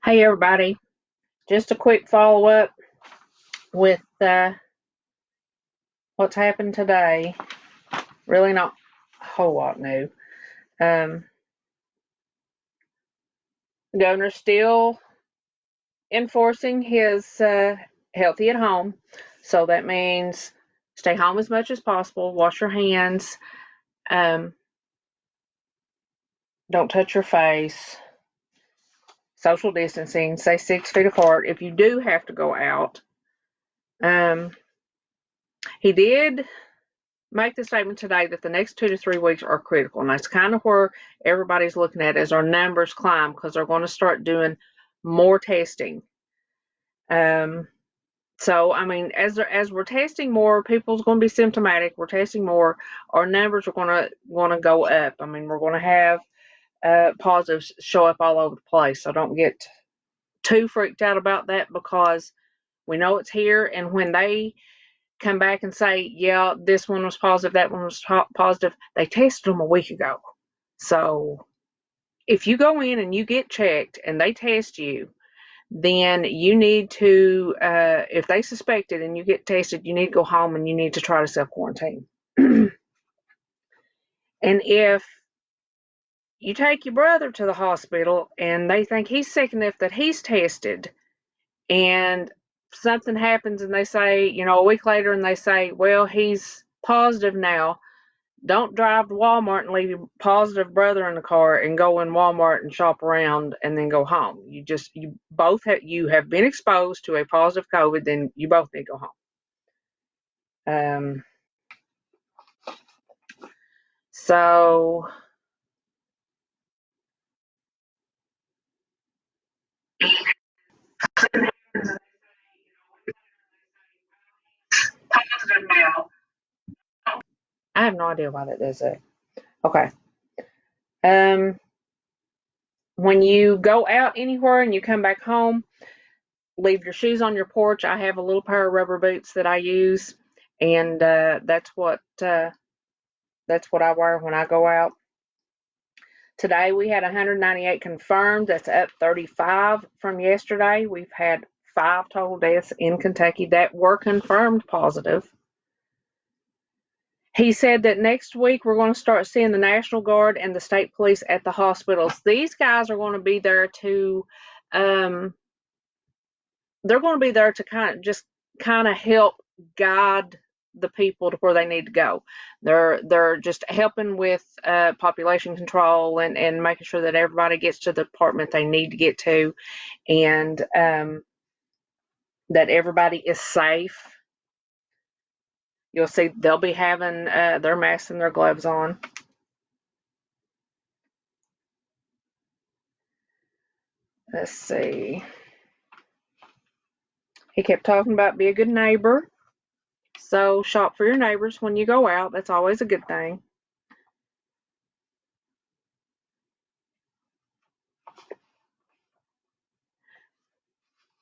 Hey everybody, just a quick follow-up with what's happened today. Really not a whole lot new. The governor's still enforcing his healthy at home, so that means stay home as much as possible, wash your hands, don't touch your face, social distancing, stay 6 feet apart if you do have to go out. He did make the statement today that the next 2 to 3 weeks are critical, and that's kind of where everybody's looking at as our numbers climb, because they're going to start doing more testing. So I mean, as we're testing more, people's going to be symptomatic. We're testing more. Our numbers are going to go up. I mean, we're going to have positives show up all over the place. So don't get too freaked out about that, because we know it's here, and when they come back and say, yeah, this one was positive, that one was positive, they tested them a week ago. So if you go in and you get checked and they test you, then you need to, if they suspect it and you get tested, you need to go home and you need to try to self-quarantine. And if you take your brother to the hospital and they think he's sick enough that he's tested, and something happens and they say, a week later, and they say, well, he's positive now, don't drive to Walmart and leave your positive brother in the car and go in Walmart and shop around and then go home. You have been exposed to a positive COVID, then you both need to go home. So positive now. I have no idea why that does that. Okay. When you go out anywhere and you come back home, leave your shoes on your porch. I have a little pair of rubber boots that I use, and that's what I wear when I go out. Today we had 198 confirmed. That's up 35 from yesterday. We've had 5 total deaths in Kentucky that were confirmed positive. He said that next week we're going to start seeing the National Guard and the state police at the hospitals. These guys are going to be there to they're going to be there to kind of help guide the people to where they need to go. They're just helping with population control and making sure that everybody gets to the department they need to get to, and that everybody is safe. You'll see they'll be having their masks and their gloves on. Let's see. He kept talking about be a good neighbor. So shop for your neighbors when you go out. That's always a good thing.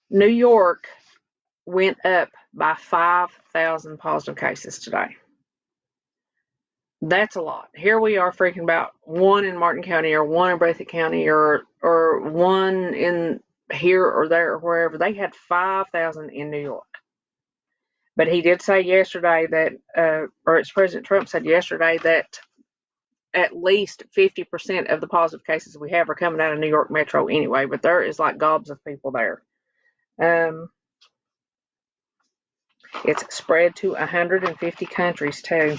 New York went up by 5,000 positive cases today. That's a lot. Here we are freaking about one in Martin County or one in Breathitt County or one in here or there or wherever. They had 5,000 in New York. But he did say yesterday that, or it's President Trump said yesterday that at least 50% of the positive cases we have are coming out of New York Metro anyway, but there is like gobs of people there. It's spread to 150 countries too.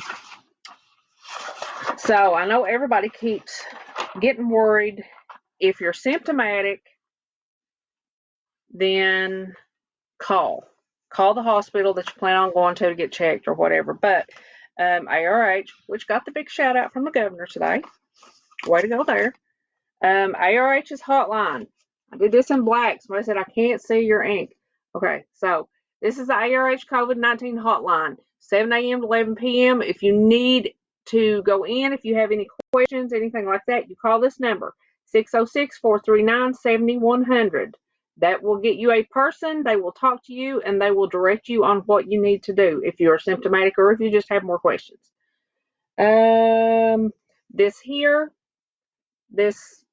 So I know everybody keeps getting worried. If you're symptomatic, then call the hospital that you plan on going to get checked or whatever. But ARH, which got the big shout out from the governor today, way to go there. ARH's hotline. I did this in black. Somebody said I can't see your ink. Okay, so this is the ARH COVID-19 hotline, 7 a.m. to 11 p.m. If you need to go in, if you have any questions, anything like that, you call this number, 606-439-7100. That will get you a person. They will talk to you and they will direct you on what you need to do if you're symptomatic or if you just have more questions. This here, this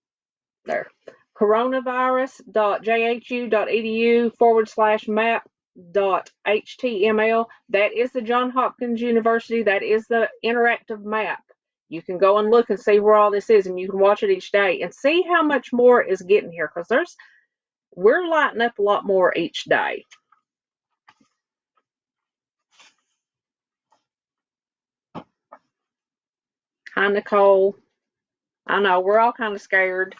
there. coronavirus.jhu.edu /map.html. That is the Johns Hopkins University. That is the interactive map. You can go and look and see where all this is, and you can watch it each day and see how much more is getting here, because we're lighting up a lot more each day. Hi, Nicole. I know, we're all kind of scared.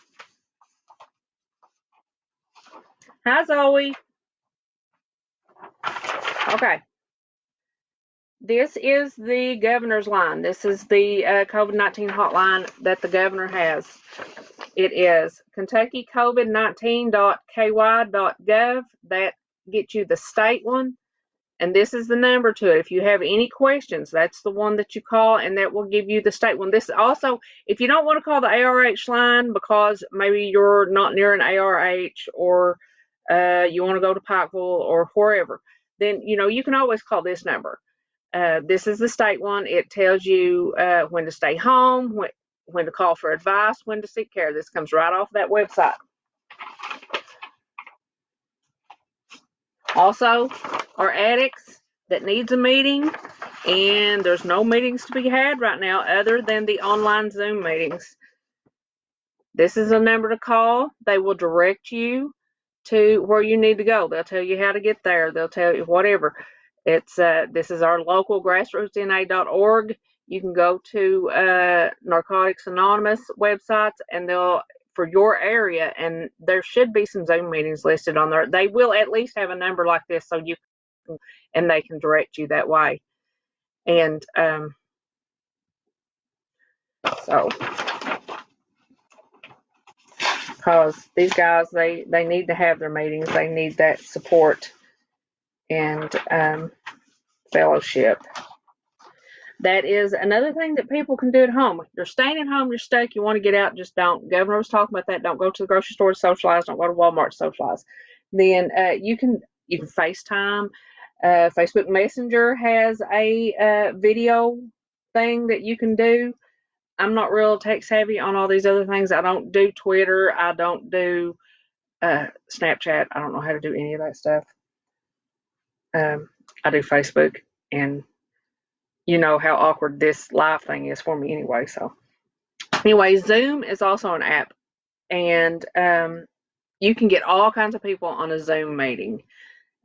Hi, Zoe. Okay. This is the governor's line. This is the COVID-19 hotline that the governor has. It is kentuckycovid19.ky.gov. That gets you the state one. And this is the number to it. If you have any questions, that's the one that you call, and that will give you the state one. This also, if you don't want to call the ARH line because maybe you're not near an ARH, or you want to go to Pikeville or wherever, then you can always call this number. This is the state one. It tells you when to stay home, when to call for advice, when to seek care. This comes right off that website. Also, our addicts that needs a meeting, and there's no meetings to be had right now other than the online Zoom meetings. This is a number to call. They will direct you to where you need to go. They'll tell you how to get there. They'll tell you whatever. It's this is our local grassrootsna.org. You can go to Narcotics Anonymous websites, and they'll for your area, and there should be some Zoom meetings listed on there. They will at least have a number like this, so you can, and they can direct you that way. And so, because these guys, they need to have their meetings, they need that support and fellowship. That is another thing that people can do at home. If you're staying at home, you're stuck, you want to get out, just don't. Governor was talking about that. Don't go to the grocery store to socialize. Don't go to Walmart to socialize. Then you can FaceTime. Facebook Messenger has a video thing that you can do. I'm not real tech savvy on all these other things. I don't do Twitter. I don't do Snapchat. I don't know how to do any of that stuff. I do Facebook, and you know how awkward this live thing is for me anyway. So anyway, Zoom is also an app, and you can get all kinds of people on a Zoom meeting.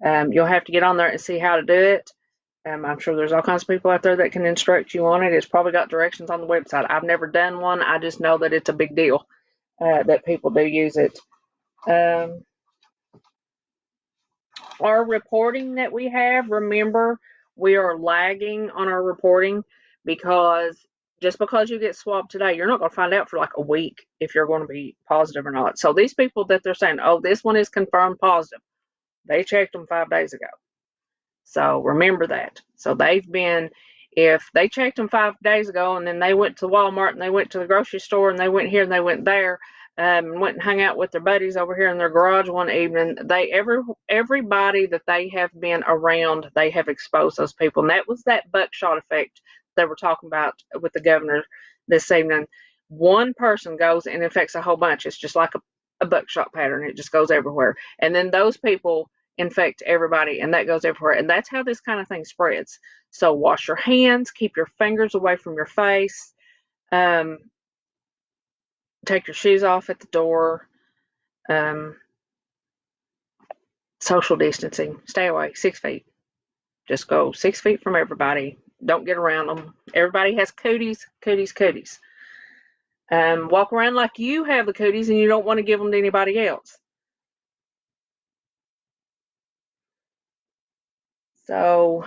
You'll have to get on there and see how to do it. I'm sure there's all kinds of people out there that can instruct you on it. It's probably got directions on the website. I've never done one. I just know that it's a big deal, that people do use it. Our reporting that we have, remember, we are lagging on our reporting, because just because you get swabbed today, you're not going to find out for like a week if you're going to be positive or not. So these people that they're saying, oh, this one is confirmed positive, they checked them 5 days ago. So remember that. So they've been, if they checked them 5 days ago, and then they went to Walmart, and they went to the grocery store, and they went here and they went there, and went and hung out with their buddies over here in their garage one evening, everybody that they have been around, they have exposed those people. And that was that buckshot effect they were talking about with the governor this evening. One person goes and infects a whole bunch. It's just like a buckshot pattern. It just goes everywhere. And then those people infect everybody, and that goes everywhere. And that's how this kind of thing spreads. So wash your hands, keep your fingers away from your face. Take your shoes off at the door. Social distancing. Stay away 6 feet. Just go 6 feet from everybody. Don't get around them. Everybody has cooties. Walk around like you have the cooties and you don't want to give them to anybody else. So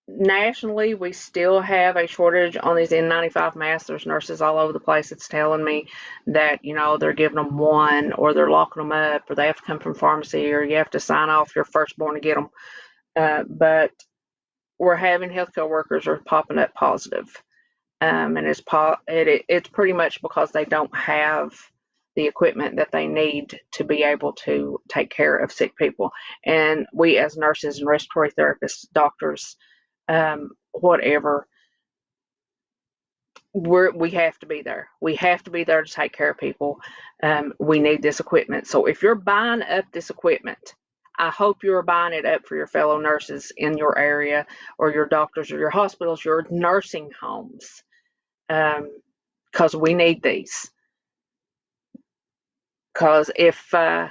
nationally, we still have a shortage on these N95 masks. There's nurses all over the place that's telling me that, they're giving them one, or they're locking them up, or they have to come from pharmacy, or you have to sign off your firstborn to get them. But we're having healthcare workers are popping up positive. And it's pretty much because they don't have the equipment that they need to be able to take care of sick people. And we, as nurses and respiratory therapists, doctors, whatever, we have to be there. We have to be there to take care of people. We need this equipment. So if you're buying up this equipment, I hope you're buying it up for your fellow nurses in your area, or your doctors, or your hospitals, your nursing homes, because we need these. Because if all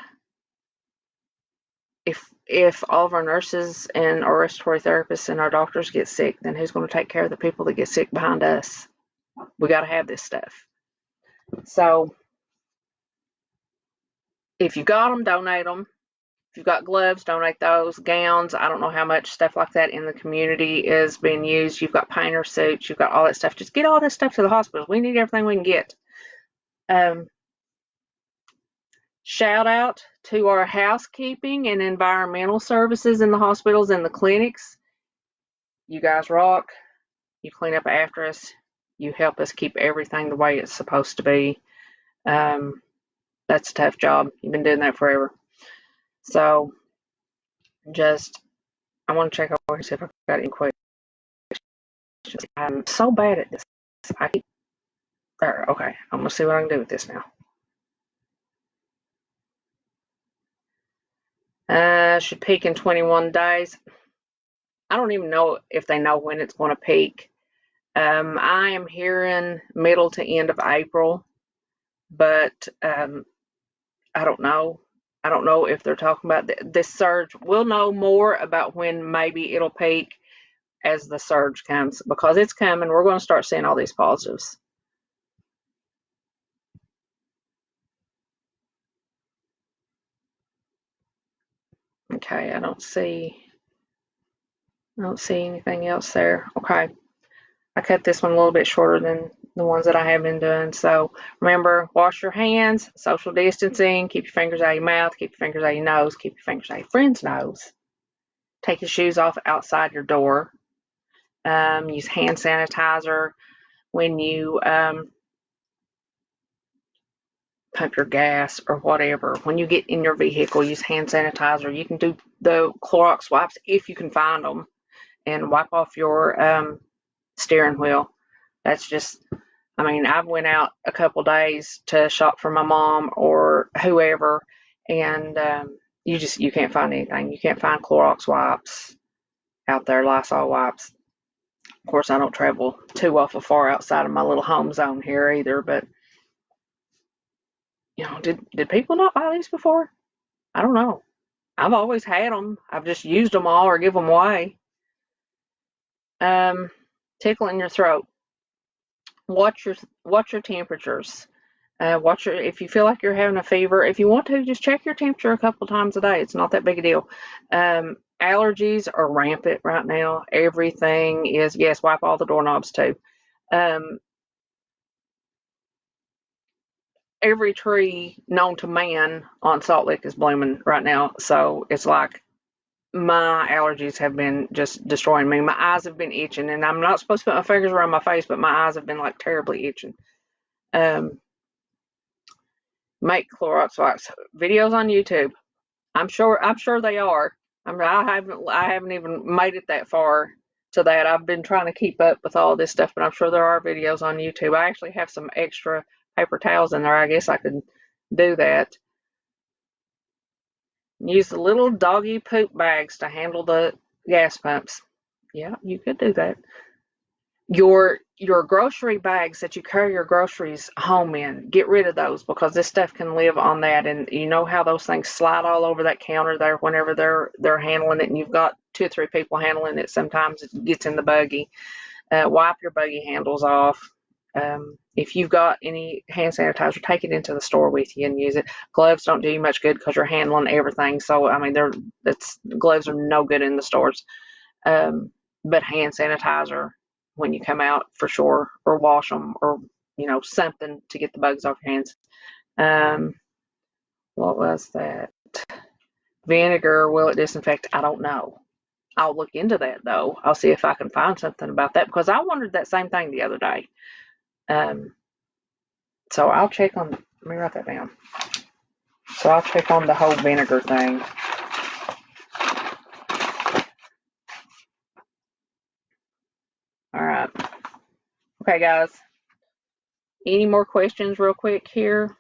of our nurses and our respiratory therapists and our doctors get sick, then who's going to take care of the people that get sick behind us? We got to have this stuff. So if you got them, donate them. If you've got gloves, donate those. Gowns, I don't know how much stuff like that in the community is being used. You've got painter suits, you've got all that stuff. Just get all this stuff to the hospital. We need everything we can get. Shout out to our housekeeping and environmental services in the hospitals and the clinics. You guys rock. You clean up after us. You help us keep everything the way it's supposed to be. That's a tough job. You've been doing that forever. So I want to check over here, see if I've got any questions. I'm so bad at this. Okay, I'm going to see what I can do with this now. Should peak in 21 days. I don't even know if they know when it's going to peak. I am hearing middle to end of April, but I don't know. I don't know if they're talking about this surge. We'll know more about when maybe it'll peak as the surge comes, because it's coming. We're going to start seeing all these positives. Okay, I don't see anything else there. Okay, I cut this one a little bit shorter than the ones that I have been doing. So remember, wash your hands, social distancing, keep your fingers out of your mouth, keep your fingers out of your nose, keep your fingers out of your friend's nose. Take your shoes off outside your door. Use hand sanitizer when you pump your gas or whatever. When you get in your vehicle, use hand sanitizer. You can do the Clorox wipes if you can find them, and wipe off your steering wheel. That's just, I mean, I've went out a couple days to shop for my mom or whoever, and you can't find anything. You can't find Clorox wipes out there, Lysol wipes. Of course, I don't travel too awful far outside of my little home zone here either, but did people not buy these before? I don't know. I've always had them. I've just used them all or give them away. Tickling your throat. Watch your temperatures. If you feel like you're having a fever. If you want to, just check your temperature a couple times a day. It's not that big a deal. Allergies are rampant right now. Everything is, yes, wipe all the doorknobs too. Every tree known to man on Salt Lick is blooming right now. So it's like my allergies have been just destroying me. My eyes have been itching, and I'm not supposed to put my fingers around my face, but my eyes have been like terribly itching. Make Clorox wipes. Videos on YouTube. I'm sure they are. I haven't even made it that far to that. I've been trying to keep up with all this stuff, but I'm sure there are videos on YouTube. I actually have some extra paper towels in there. I guess I could do that. Use the little doggy poop bags to handle the gas pumps. Yeah, you could do that. Your grocery bags that you carry your groceries home in, get rid of those, because this stuff can live on that, and you know how those things slide all over that counter there whenever they're handling it, and you've got 2 or 3 people handling it. Sometimes it gets in the buggy. Wipe your buggy handles off. If you've got any hand sanitizer, take it into the store with you and use it. Gloves don't do you much good because you're handling everything. So I mean, gloves are no good in the stores. But hand sanitizer when you come out for sure, or wash them, or something to get the bugs off your hands. What was that? Vinegar, will it disinfect? I don't know. I'll look into that though. I'll see if I can find something about that, because I wondered that same thing the other day. So I'll check on. Let me write that down. So I'll check on the whole vinegar thing. All right. Okay, guys. Any more questions real quick here?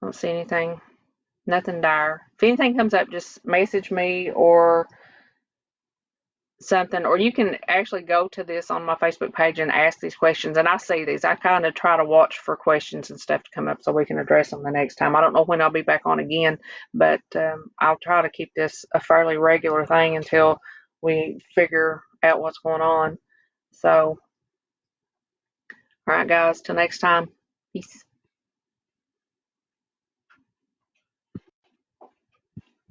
I don't see anything. Nothing dire. If anything comes up, just message me or something, or you can actually go to this on my Facebook page and ask these questions. And I see these. I kind of try to watch for questions and stuff to come up so we can address them the next time. I don't know when I'll be back on again, but I'll try to keep this a fairly regular thing until we figure out what's going on. So, all right, guys, till next time. Peace.